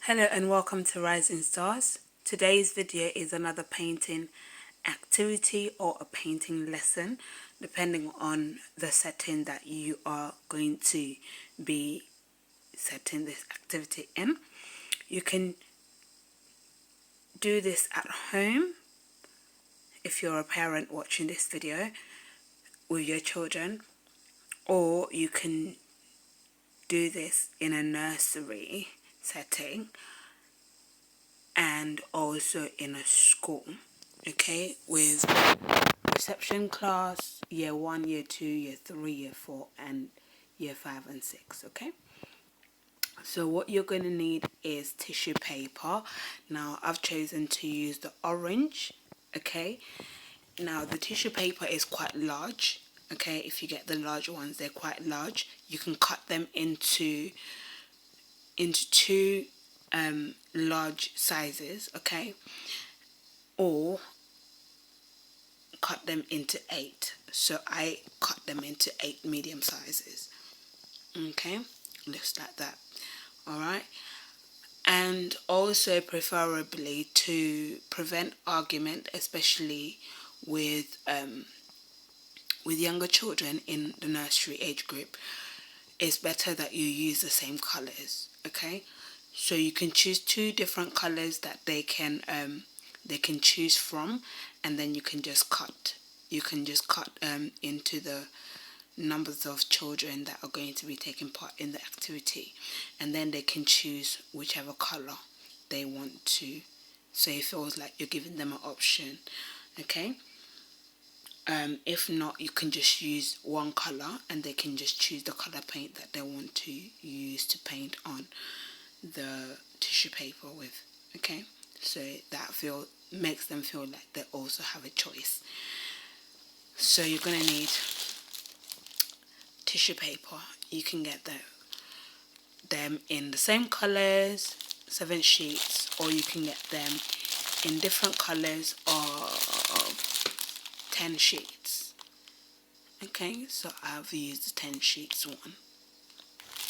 Hello and welcome to Rising Stars. Today's video is another painting activity or a painting lesson, depending on the setting that you are going to be setting this activity in. You can do this at home if you're a parent watching this video with your children, or you can do this in a nursery setting and also in a school, okay, with reception class, year 1, year 2, year 3, year 4, and year 5 and 6, okay. So what you're going to need is tissue paper. Now I've chosen to use the orange, okay. Now the tissue paper is quite large, okay. If you get the large ones, they're quite large. You can cut them into two large sizes, okay, or cut them into 8. So I cut them into 8 medium sizes, okay, looks like that. All right. And also, preferably, to prevent argument, especially with younger children in the nursery age group, it's better that you use the same colors, okay. So you can choose 2 different colors that they can choose from, and then you can just cut into the numbers of children that are going to be taking part in the activity, and then they can choose whichever color they want to, so it feels like you're giving them an option, okay. If not, you can just use one color and they can just choose the color paint that they want to use to paint on the tissue paper with, okay. So that makes them feel like they also have a choice. So you're going to need tissue paper. You can get them in the same colors, 7 sheets, or you can get them in different colors of 10 sheets. Okay, so I've used the 10 sheets one,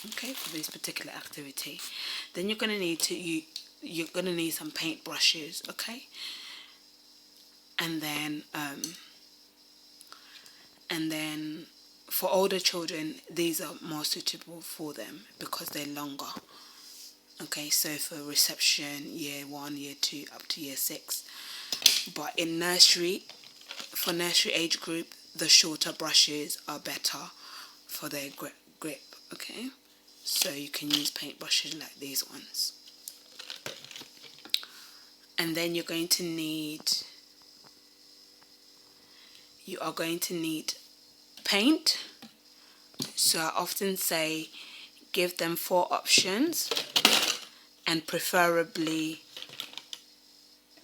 okay, for this particular activity. Then you're gonna need some paint brushes, okay, and then for older children, these are more suitable for them because they're longer, okay. So for reception, year 1, year 2, up to year 6. But in for nursery age group, the shorter brushes are better for their grip, okay. So you can use paint brushes like these ones. And then you are going to need paint. So I often say give them 4 options, and preferably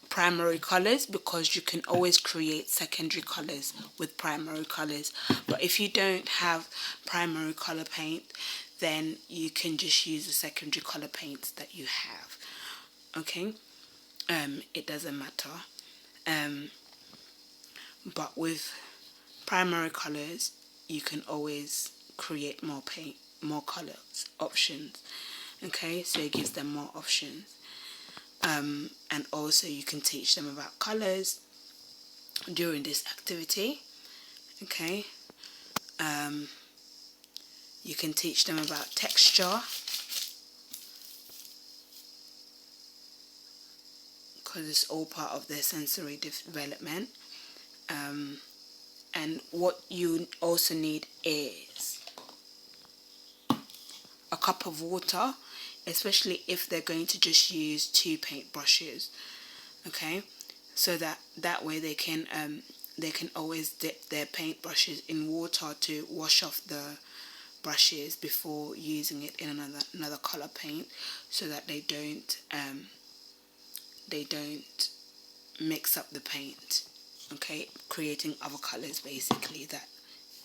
primary colors, because you can always create secondary colors with primary colors. But if you don't have primary color paint, then you can just use the secondary color paints that you have, okay. It doesn't matter, but with primary colors you can always create more colors options, okay. So it gives them more options, and also you can teach them about colors during this activity, okay. You can teach them about texture, because it's all part of their sensory development. And what you also need is a cup of water, especially if they're going to just use 2 paint brushes, okay. So that way they can always dip their paint brushes in water to wash off the brushes before using it in another color paint, so that they don't mix up the paint, okay, creating other colors basically that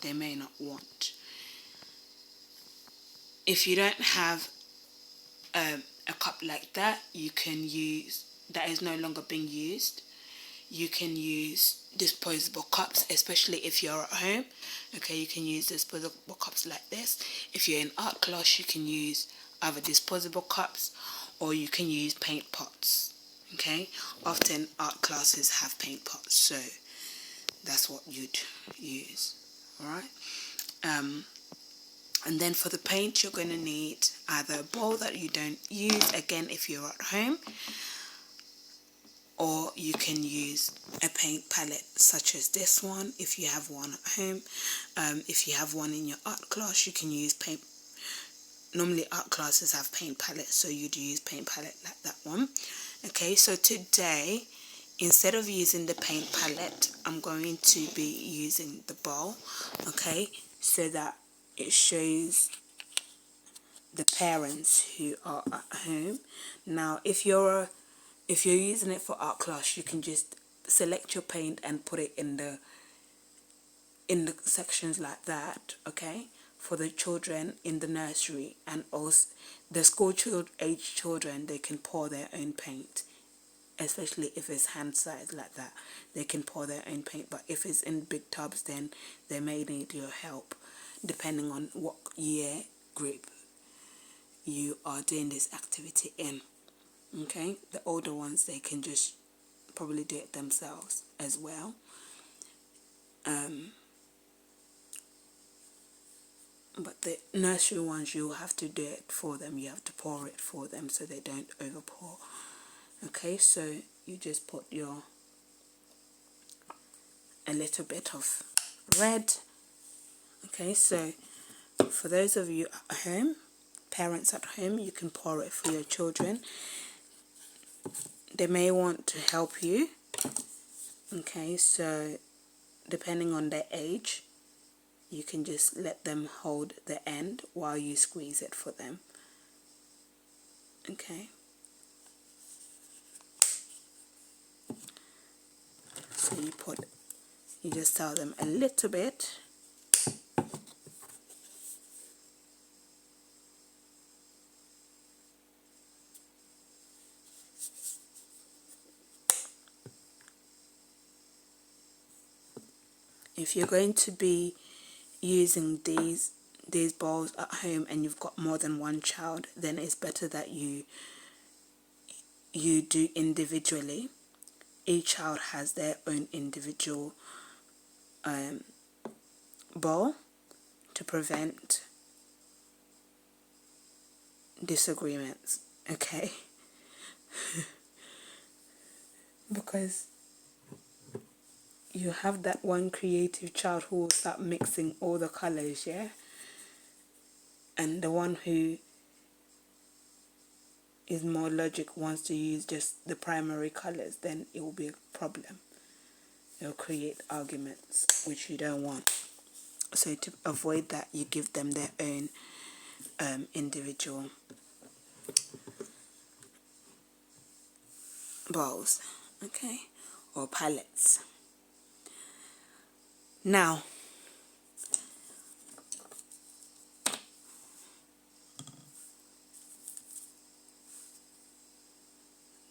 they may not want. If you don't have a cup like that, you can use, that is no longer being used, you can use disposable cups, especially if you're at home, okay. You can use disposable cups like this. If you're in art class, you can use either disposable cups or you can use paint pots. Okay, often art classes have paint pots, so that's what you'd use. All right. And then for the paint, you're going to need either a bowl that you don't use, again, if you're at home, or you can use a paint palette such as this one if you have one at home. If you have one in your art class, you can use paint. Normally art classes have paint palettes, so you'd use paint palette like that one. Okay, so today, instead of using the paint palette, I'm going to be using the bowl, okay, so that it shows the parents who are at home. Now, if you're using it for art class, you can just select your paint and put it in the sections like that, okay, for the children in the nursery. And also the school age children, they can pour their own paint, especially if it's hand size like that, they can pour their own paint. But if it's in big tubs, then they may need your help, depending on what year group you are doing this activity in. Okay, the older ones, they can just probably do it themselves as well. But the nursery ones, you'll have to do it for them. You have to pour it for them so they don't over pour. Okay, so you just put a little bit of red. Okay, so for those of you at home, parents at home, you can pour it for your children. They may want to help you. Okay, so depending on their age, you can just let them hold the end while you squeeze it for them. Okay. So you just tell them a little bit. If you're going to be using these bowls at home and you've got more than one child, then it's better that you do individually. Each child has their own individual bowl to prevent disagreements, okay? Because you have that one creative child who will start mixing all the colors, yeah? And the one who is more logic wants to use just the primary colors, then it will be a problem. It will create arguments, which you don't want. So to avoid that, you give them their own individual bowls, okay, or palettes. Now,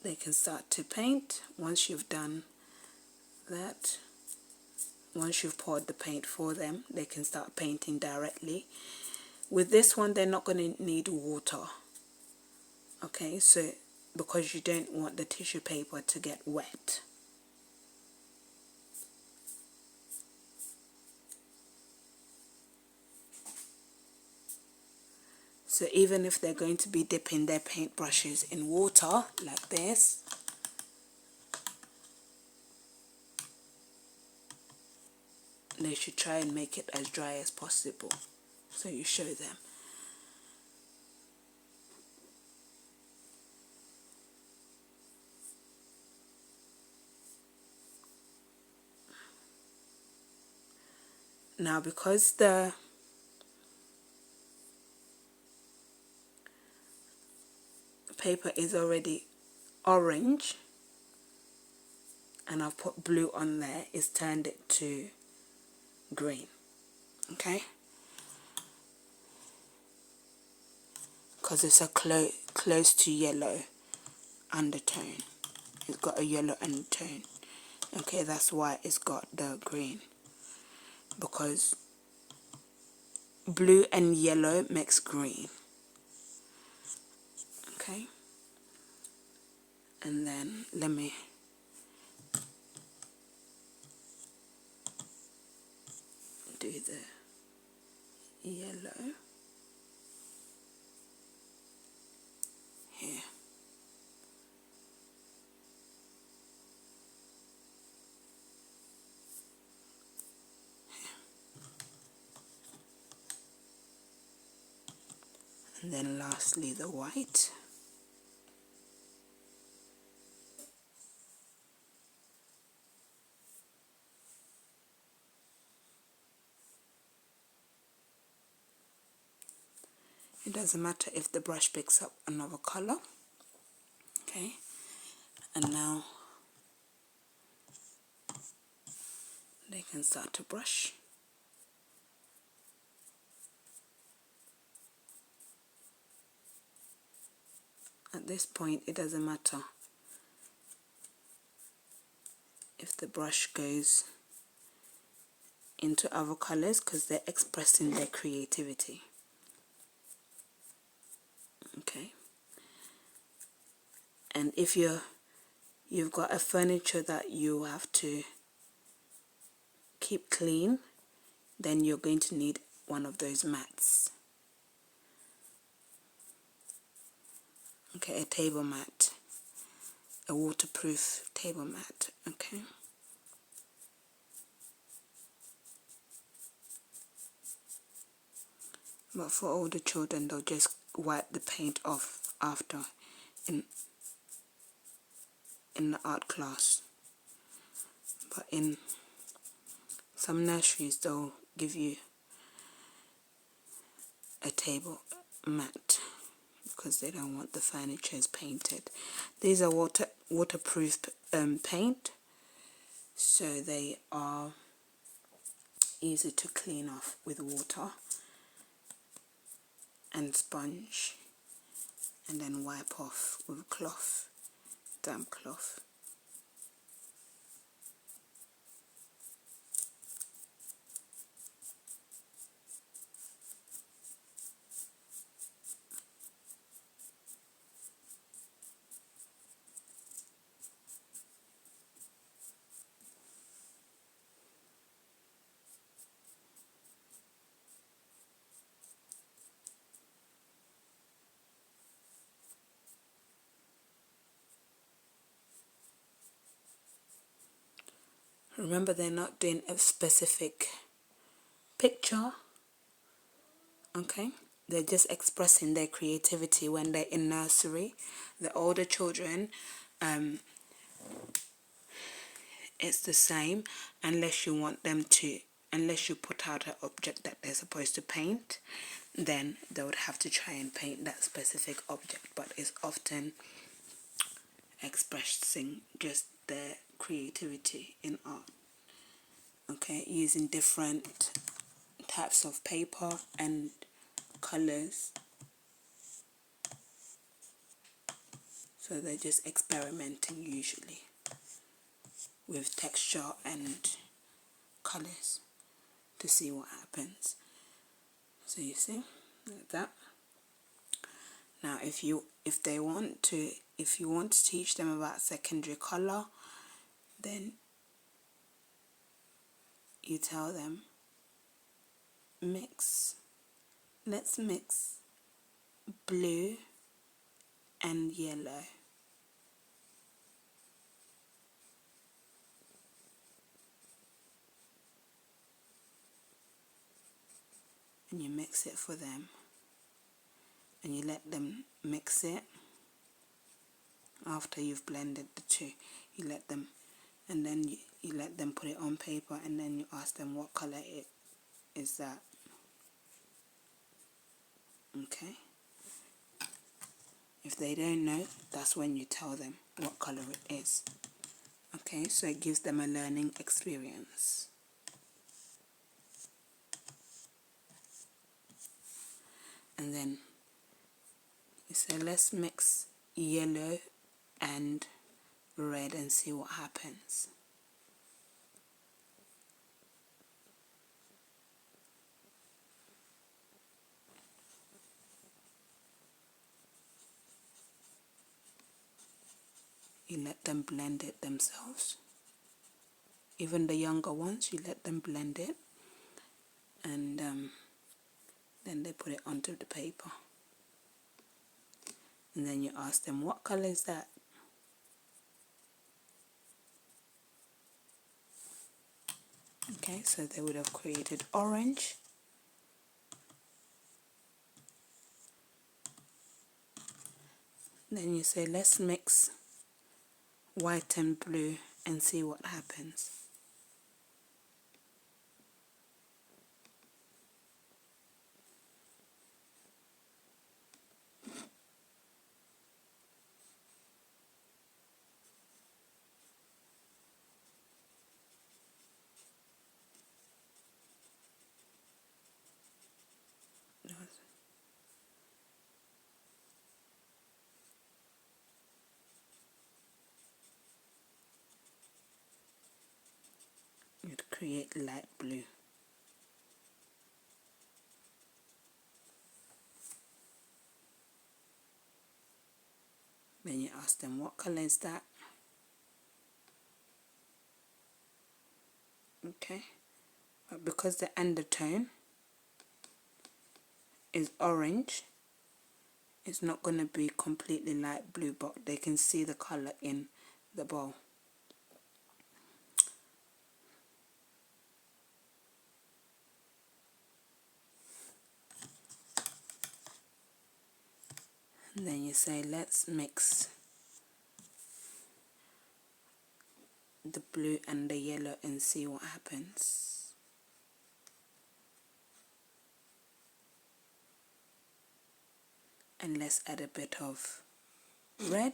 they can start to paint. Once you've done that, once you've poured the paint for them, they can start painting directly. With this one, they're not going to need water, okay, so because you don't want the tissue paper to get wet. So even if they're going to be dipping their paintbrushes in water like this, they should try and make it as dry as possible. So you show them. Now, because the paper is already orange and I've put blue on there, it's turned it to green, okay, because it's a close to yellow undertone. It's got a yellow undertone, okay, that's why it's got the green, because blue and yellow makes green. Okay, and then let me do the yellow here. And then lastly the white. It doesn't matter if the brush picks up another color. Okay, and now they can start to brush. At this point, it doesn't matter if the brush goes into other colors because they're expressing their creativity. Okay, and if you've got a furniture that you have to keep clean, then you're going to need one of those mats. Okay, a table mat, a waterproof table mat. Okay, but for older children, they'll just wipe the paint off after in the art class. But in some nurseries, they'll give you a table mat because they don't want the furniture painted. These are waterproof paint, so they are easy to clean off with water and sponge, and then wipe off with cloth, damp cloth. Remember, they're not doing a specific picture, okay? They're just expressing their creativity when they're in nursery. The older children, it's the same unless you want them to, unless you put out an object that they're supposed to paint, then they would have to try and paint that specific object, but it's often expressing just their creativity in art. Okay, using different types of paper and colors. So they're just experimenting usually with texture and colors to see what happens. So you see, like that. Now if you want to teach them about secondary color, then you tell them, let's mix blue and yellow. And you mix it for them, and you let them mix it. After you've blended the two, you let them, and then you let them put it on paper, and then you ask them what color it is that. Okay, if they don't know, that's when you tell them what color it is. Okay, so it gives them a learning experience. And then you say, let's mix yellow and red and see what happens. you let them blend it themselves. Even the younger ones, you let them blend it, and then they put it onto the paper. And then you ask them, what color is that? Okay, so they would have created orange. Then you say, let's mix white and blue and see what happens. You'd create light blue. Then you ask them, what color is that? Okay, but because the undertone is orange, it's not going to be completely light blue, but they can see the color in the bowl. And then you say, let's mix the blue and the yellow and see what happens. And let's add a bit of red.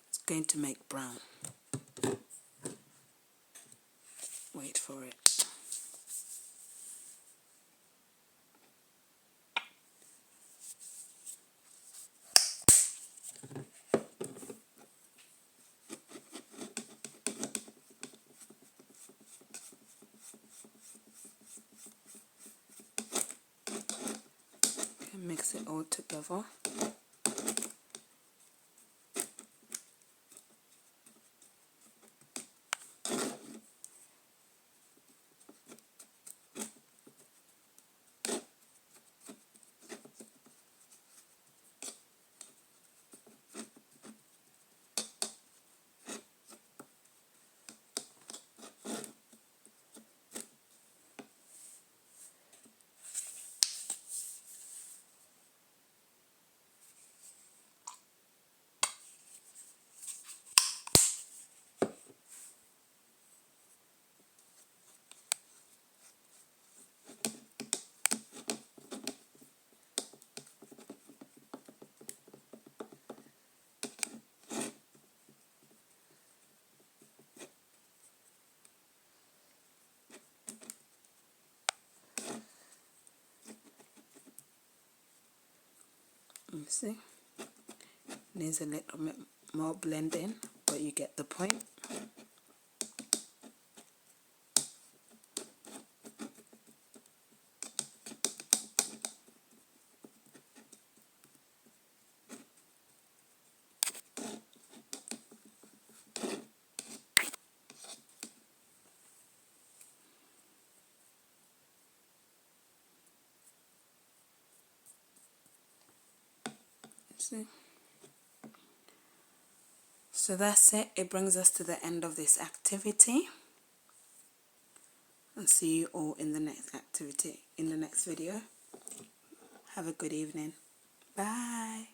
It's going to make brown. Wait for it. Okay, mix it all together. You see, needs a little bit more blending, but you get the point. See? So that's it. It brings us to the end of this activity. I'll see you all in the next activity, in the next video. Have a good evening. Bye.